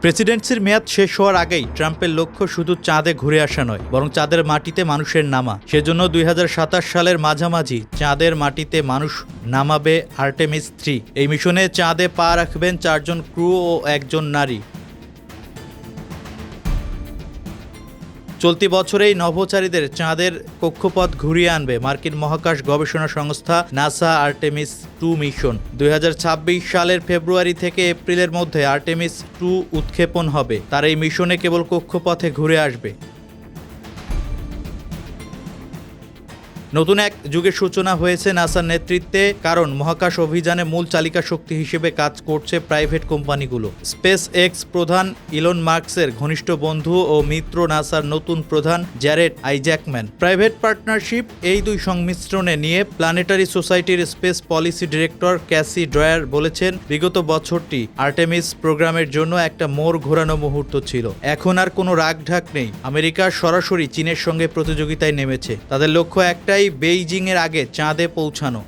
প্রেসিডেন্সির মেয়াদ শেষ হওয়ার আগেই ট্রাম্পের লক্ষ্য শুধু চাঁদে ঘুরে আসা নয়, বরং চাঁদের মাটিতে মানুষের নামা। সেজন্য ২০২৭ সালের মাঝামাঝি চাঁদের মাটিতে মানুষ নামাবে আর্টেমিস ৩। এই মিশনে চাঁদে পা রাখবেন ৪ জন ক্রু ও ১ জন নারী। চলতি বছরেই নভোচারীদের চাঁদের কক্ষপথ ঘুরিয়ে আনবে মার্কিন মহাকাশ গবেষণা সংস্থা নাসা আর্টেমিস ২ মিশন। ২০২৬ সালের ফেব্রুয়ারি থেকে এপ্রিলের মধ্যে আর্টেমিস ২ উৎক্ষেপণ হবে। তার এই মিশনে কেবল কক্ষপথে ঘুরে আসবে। নতুন এক যুগের সূচনা হয়েছে নাসার নেতৃত্বে, কারণ মহাকাশ অভিযানে মূল চালিকা শক্তি হিসেবে কাজ করছে প্রাইভেট কোম্পানিগুলো। স্পেস এক্স প্রধান ইলন মাস্কের ঘনিষ্ঠ বন্ধু ও মিত্র নাসার নতুন প্রধান জ্যারেড আইজ্যাকম্যান। প্রাইভেট পার্টনারশিপ এই দুই সংমিশ্রণে নিয়ে প্ল্যানেটারি সোসাইটির space policy director Cassie drawer বলেছেন, বিগত বছরটি আর্টেমিস প্রোগ্রামের জন্য একটা মোড় ঘোরানো মুহূর্ত ছিল। এখন আর কোনো রাগঢাক নেই। আমেরিকা সরাসরি চীনের সঙ্গে প্রতিযোগিতায় নেমেছে। তাদের লক্ষ্য একটাই, বেইজিংয়ের আগে চাঁদে পৌঁছানো।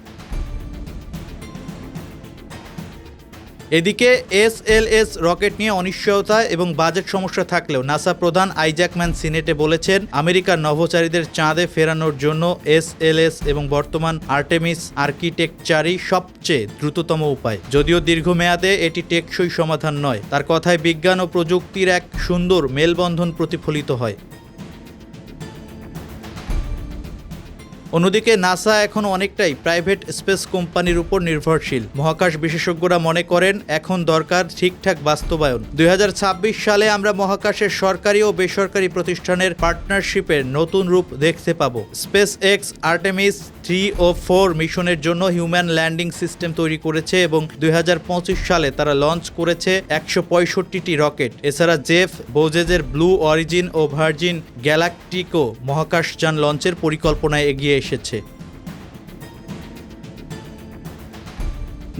এদিকে SLS রকেট নিয়ে অনিশ্চয়তা এবং বাজেট সমস্যা থাকলেও নাসা প্রধান আইজ্যাকম্যান সিনেটে বলেছেন, আমেরিকার নভোচারীদের চাঁদে ফেরানোর জন্য SLS এবং বর্তমান আর্টেমিস আর্কিটেকচারই সবচেয়ে দ্রুততম উপায়। যদিও দীর্ঘমেয়াদে এটি টেকসই সমাধান নয়। তার কথায় বিজ্ঞান ও প্রযুক্তির এক সুন্দর মেলবন্ধন প্রতিফলিত হয়। অন্যদিকে নাসা এখন অনেকটাই প্রাইভেট স্পেস কোম্পানির উপর নির্ভরশীল। মহাকাশ বিশেষজ্ঞরা মনে করেন, এখন দরকার ঠিকঠাক বাস্তবায়ন। ২০২৬ সালে আমরা মহাকাশের সরকারি ও বেসরকারি প্রতিষ্ঠানের পার্টনারশিপের নতুন রূপ দেখতে পাব। স্পেস এক্স আর্টেমিস ৩ ও ৪ মিশনের জন্য হিউম্যান ল্যান্ডিং সিস্টেম তৈরি করেছে এবং ২০২৫ সালে তারা লঞ্চ করেছে ১৬৫টি রকেট। এছাড়া জেফ বোজেজের ব্লু অরিজিন ও ভার্জিন গ্যালাকটিকও মহাকাশযান লঞ্চের পরিকল্পনায় এগিয়ে এসেছে।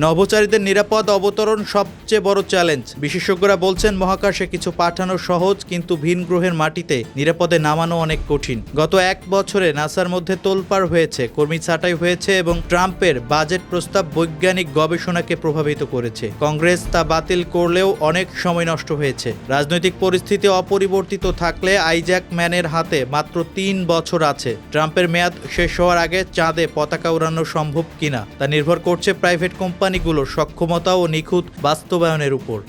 নভোচারীদের নিরাপদ অবতরণ সবচেয়ে বড় চ্যালেঞ্জ। বিশেষজ্ঞরা বলছেন, মহাকাশে কিছু পাঠানো সহজ, কিন্তু ভিন গ্রহের মাটিতে নিরাপদে নামানো অনেক কঠিন। গত ১ বছরে নাসার মধ্যে তোলপাড় হয়েছে, কর্মী ছাঁটাই হয়েছে এবং ট্রাম্পের বাজেট প্রস্তাব বৈজ্ঞানিক গবেষণাকে প্রভাবিত করেছে। কংগ্রেস তা বাতিল করলেও অনেক সময় নষ্ট হয়েছে। রাজনৈতিক পরিস্থিতি অপরিবর্তিত থাকলে আইজ্যাকম্যানের হাতে মাত্র ৩ বছর আছে। ট্রাম্পের মেয়াদ শেষ হওয়ার আগে চাঁদে পতাকা উড়ানো সম্ভব কিনা তা নির্ভর করছে প্রাইভেট কোম্পানিগুলোর সক্ষমতা ও নিখুঁত বাস্তবায়নের উপর।